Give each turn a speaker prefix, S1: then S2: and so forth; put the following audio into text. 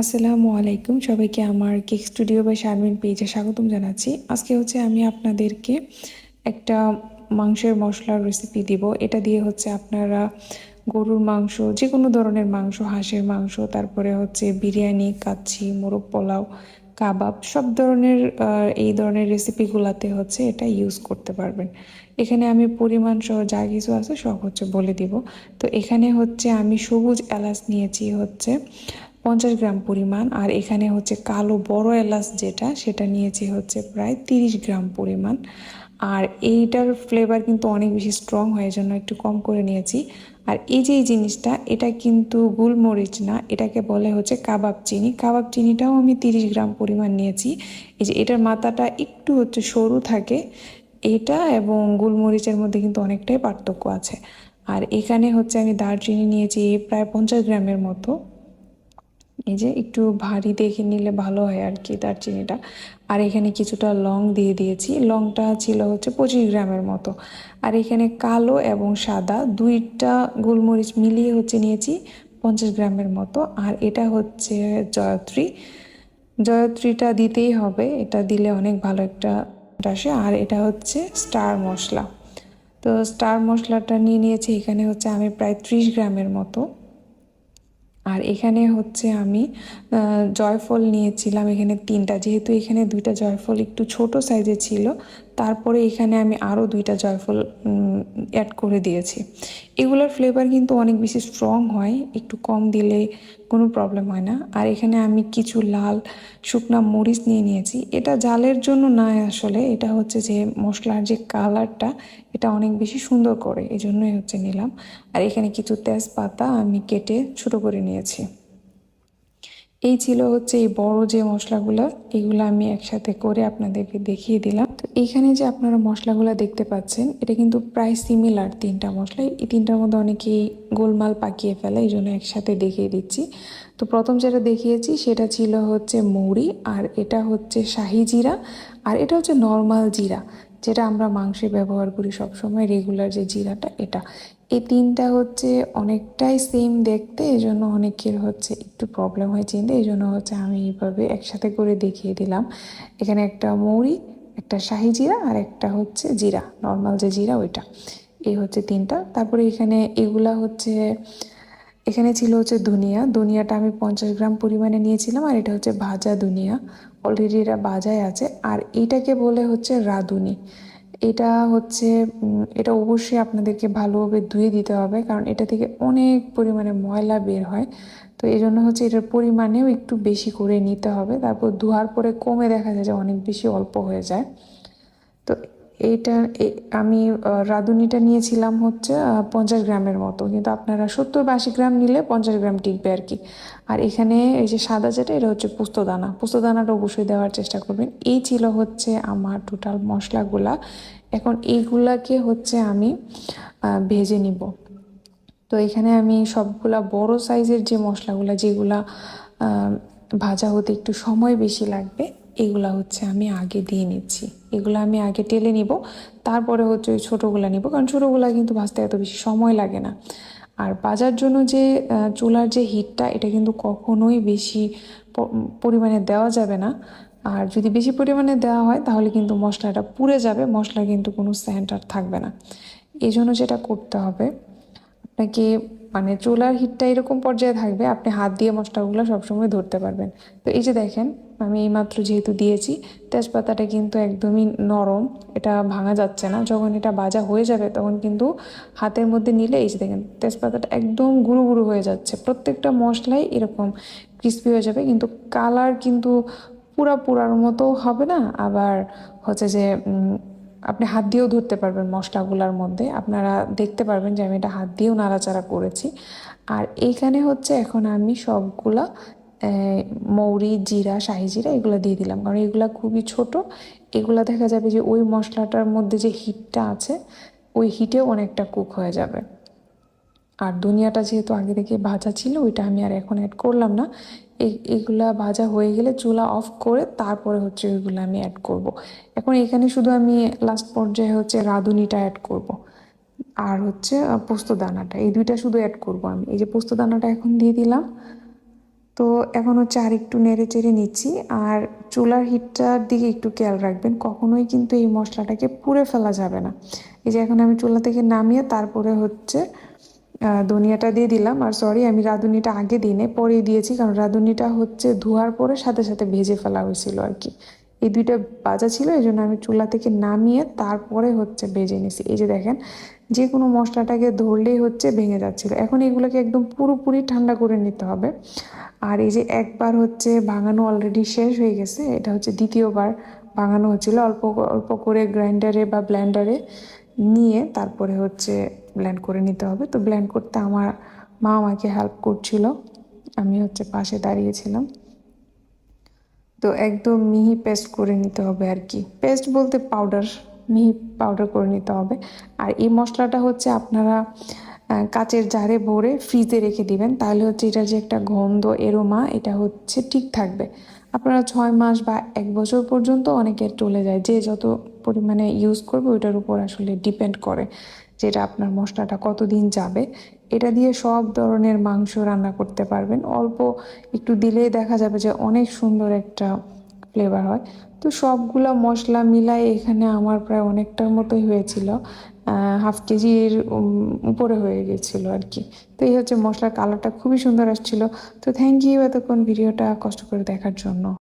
S1: আসসালামু আলাইকুম, সবাইকে আমার কেক স্টুডিও বা শারমিন পেজে স্বাগতম জানাচ্ছি। আজকে আমি আপনাদেরকে একটা মাংসের মশলার রেসিপি দিব। এটা দিয়ে আপনারা গরুর মাংস, যে কোনো ধরনের মাংস, হাঁসের মাংস, তারপরে বিরিয়ানি, কাচ্চি, মোরগ পোলাও, কাবাব, সব ধরনের এই ধরনের রেসিপিগুলাতে এটা ইউজ করতে পারবেন। এখানে আমি পরিমাণ সহ যা কিছু আছে সব বলে দিব। তো এখানে আমি সবুজ এলাচ নিয়েছি 50 গ্রাম পরিমাণ, আর এখানে কালো বড় এলাচ যেটা সেটা নিয়েছি প্রায় 30 গ্রাম পরিমাণ। আর এইটার ফ্লেভার কিন্তু অনেক বেশি স্ট্রং হয়, জন্য একটু কম করে নিয়েছি। আর এই যে এই জিনিসটা, এটা কিন্তু গোলমরিচ না, এটাকে বলে কাবাব চিনি। কাবাব চিনিটাও আমি 30 গ্রাম পরিমাণ নিয়েছি। এই যে এটার মাথাটা একটু সরু থাকে, এটা এবং গোলমরিচের মধ্যে কিন্তু অনেকটাই পার্থক্য আছে। আর এখানে আমি দারচিনি নিয়েছি প্রায় 50 গ্রামের মতো। এই যে একটু ভারী দেখে নিলে ভালো হয় আর কি দারচিনিটা। আর এখানে কিছুটা লং দিয়ে দিয়েছি, লংটা ছিল 25 গ্রামের মতো। আর এখানে কালো এবং সাদা দুইটা গোলমরিচ মিলিয়ে নিয়েছি 50 গ্রামের মতো। আর এটা জয়ত্রী। জয়ত্রীটা দিতেই হবে, এটা দিলে অনেক ভালো একটা আসে। আর এটা স্টার মশলা। তো স্টার মশলাটা নিয়ে নিয়েছি, এখানে আমি প্রায় 30 গ্রামের মতো। আর এখানে আমি জয়ফল নিয়েছিলাম এখানে 3টা, যেহেতু এখানে 2টা জয়ফল একটু ছোট সাইজে ছিল, তারপরে এখানে আমি আরও 2টা জয়ফল অ্যাড করে দিয়েছি। এগুলোর ফ্লেভার কিন্তু অনেক বেশি স্ট্রং হয়, একটু কম দিলে কোনো প্রবলেম হয় না। আর এখানে আমি কিছু লাল শুকনা মরিচ নিয়ে নিয়েছি। এটা জালের জন্য না, আসলে এটা যে মশলার যে কালারটা, এটা অনেক বেশি সুন্দর করে, এই জন্যই নিলাম। আর এখানে কিছু তেজপাতা আমি কেটে ছোট করে নিয়েছি। এই ছিল এই বড় যে মশলাগুলো, এগুলো আমি একসাথে করে আপনাদেরকে দেখিয়ে দিলাম। তো এইখানে যে আপনারা মশলাগুলো দেখতে পাচ্ছেন, এটা কিন্তু প্রায় সিমিলার 3টা মশলা। এই 3টার মধ্যে অনেকেই গোলমাল পাকিয়ে ফেলে, এই জন্য একসাথে দেখিয়ে দিচ্ছি। তো প্রথম যেটা দেখিয়েছি সেটা ছিল মৌরি, আর এটা শাহি জিরা, আর এটা নর্মাল জিরা, যেটা আমরা মাংসে ব্যবহার করি সবসময়, রেগুলার যে জিরাটা, এটা। এই 3টা অনেকটাই সেম দেখতে, এই জন্য অনেকের একটু প্রবলেম হয় চিনতে, এই জন্য আমি এইভাবে একসাথে করে দেখিয়ে দিলাম। এখানে একটা মৌরি, একটা শাহি জিরা, আর একটা জিরা, নর্মাল যে জিরা ওইটা। এই 3টা। তারপরে এখানে এগুলা এখানে ছিল ধনিয়া। ধনিয়াটা আমি 50 গ্রাম পরিমাণে নিয়েছিলাম, আর এটা ভাজা ধনিয়া, অলরেডি এটা ভাজাই আছে। আর এইটাকে বলে রাঁধুনি। এটা এটা অবশ্যই আপনাদেরকে ভালোভাবে ধুয়ে দিতে হবে, কারণ এটা থেকে অনেক পরিমাণে ময়লা বের হয়। তো এই জন্য এটার পরিমাণেও একটু বেশি করে নিতে হবে। তারপর ধোয়ার পরে কমে দেখা যায় যে অনেক বেশি অল্প হয়ে যায়। তো এইটা আমি রাঁধুনিটা নিয়েছিলাম 50 গ্রামের মতো, কিন্তু আপনারা 70 বা 80 গ্রাম নিলে 50 গ্রাম টিকবে আর কি। আর এখানে এই যে সাদা যেটা, এটা পোস্তদানা। পোস্তদানাটা অবশ্যই দেওয়ার চেষ্টা করবেন। এই ছিল আমার টোটাল মশলাগুলা। এখন এইগুলাকে আমি ভেজে নিব। তো এখানে আমি সবগুলা বড় সাইজের যে মশলাগুলা, যেগুলা ভাজা হতে একটু সময় বেশি লাগবে, এগুলা আমি আগে দিয়ে নিচ্ছি। এগুলো আমি আগে টেলে নিব, তারপরে ওই ছোটোগুলা নিব, কারণ ছোটোগুলা কিন্তু ভাজতে এত বেশি সময় লাগে না। আর ভাজার জন্য যে চুলার যে হিটটা, এটা কিন্তু কখনোই বেশি পরিমাণে দেওয়া যাবে না। আর যদি বেশি পরিমাণে দেওয়া হয় তাহলে কিন্তু মশলাটা পুড়ে যাবে, মশলা কিন্তু কোনো সেন্ট আর থাকবে না। এই জন্য যেটা করতে হবে, আপনাকে চুলার হিটটা এরকম পর্যায়ে থাকবে, আপনি হাত দিয়ে মশলাগুলো সবসময় ধরতে পারবেন। তো এই যে দেখেন, আমি এইমাত্র যেহেতু দিয়েছি, তেজপাতাটা কিন্তু একদমই নরম, এটা ভাঙা যাচ্ছে না। যখন এটা ভাজা হয়ে যাবে তখন কিন্তু হাতের মধ্যে নিলে এই যে দেখেন তেজপাতাটা একদম গুঁড়ো গুঁড়ো হয়ে যাচ্ছে। প্রত্যেকটা মশলাই এরকম ক্রিস্পি হয়ে যাবে, কিন্তু কালার কিন্তু পুরার মতো হবে না। আবার যে আপনি হাত দিয়েও ধরতে পারবেন মশলাগুলোর মধ্যে, আপনারা দেখতে পারবেন যে আমি এটা হাত দিয়েও নাড়াচাড়া করেছি। আর এইখানে এখন আমি সবগুলা মৌরি, জিরা, শাহি জিরা এগুলো দিয়ে দিলাম, কারণ এগুলা খুবই ছোট। এগুলা দেখা যাবে যে ওই মশলাটার মধ্যে যে হিটটা আছে, ওই হিটেও অনেকটা কুক হয়ে যাবে। আর ধনিয়াটা যেহেতু আগে থেকে ভাজা ছিল, ওইটা আমি আর এখন অ্যাড করলাম না। এইগুলা ভাজা হয়ে গেলে চুলা অফ করে তারপরে ওইগুলো আমি অ্যাড করব। এখন এখানে শুধু আমি লাস্ট পর্যায়ে রাঁধুনিটা অ্যাড করব। আর পোস্ত দানাটা, এই 2টা শুধু অ্যাড করব আমি। এই যে পোস্ত দানাটা এখন দিয়ে দিলাম। তো এখন হচ্ছে আর একটু নেড়ে চেড়ে নিচ্ছি। আর চুলার হিটটার দিকে একটু খেয়াল রাখবেন, কখনোই কিন্তু এই মশলাটাকে পুড়ে ফেলা যাবে না। এই যে এখন আমি চুলা থেকে নামিয়ে তারপরে হচ্ছে ধনিয়াটা দিয়ে দিলাম। আর সরি, আমি রাঁধুনিটা আগে দিই পরে দিয়েছি, কারণ রাঁধুনিটা হচ্ছে ধোয়ার পরে সাথে সাথে ভেজে ফেলা হয়েছিল আর কি। এই দুইটা ভাজা ছিল, এই জন্য আমি চুলা থেকে নামিয়ে তারপরে হচ্ছে ভেজে নিছি। এই যে দেখেন, যে কোনো মশলাটাকে ধরলেই হচ্ছে ভেঙে যাচ্ছিলো। এখন এগুলোকে একদম পুরোপুরি ঠান্ডা করে নিতে হবে। আর এই যে একবার হচ্ছে ভাঙানো অলরেডি শেষ হয়ে গেছে, এটা হচ্ছে দ্বিতীয়বার ভাঙানো হচ্ছিল। অল্প অল্প করে গ্রাইন্ডারে বা ব্লেন্ডারে নিয়ে তারপরে হচ্ছে ব্লেন্ড করে নিতে হবে। তো ব্লেন্ড করতে আমার মা আমাকে হেল্প করছিল, আমি হচ্ছে পাশে দাঁড়িয়েছিলাম। তো একদম মিহি পেস্ট করে নিতে হবে আর কি, পেস্ট বলতে পাউডার, মিহি পাউডার করে নিতে হবে। আর এই মশলাটা হচ্ছে আপনারা কাচের জারে ভরে ফ্রিজে রেখে দিবেন, তাহলে হচ্ছে এটা যে একটা গন্ধ এরোমা এটা হচ্ছে ঠিক থাকবে। আপনারা 6 মাস বা 1 বছর পর্যন্ত অনেকের চলে যায়, যে যত পরিমাণে ইউজ করবে ওইটার উপর আসলে ডিপেন্ড করে যেটা আপনার মশলাটা কতদিন যাবে। এটা দিয়ে সব ধরনের মাংস রান্না করতে পারবেন, অল্প একটু দিলেই দেখা যাবে যে অনেক সুন্দর একটা ফ্লেভার হয়। তো সবগুলা মশলা মিলাই এখানে আমার প্রায় অনেকটার মতোই হয়েছিল, হাফ কেজির উপরে হয়ে গেছিলো আর কি। তো এই হচ্ছে মশলার কালারটা খুবই সুন্দর আসছিল। তো থ্যাংক ইউ এতক্ষণ ভিডিওটা কষ্ট করে দেখার জন্য।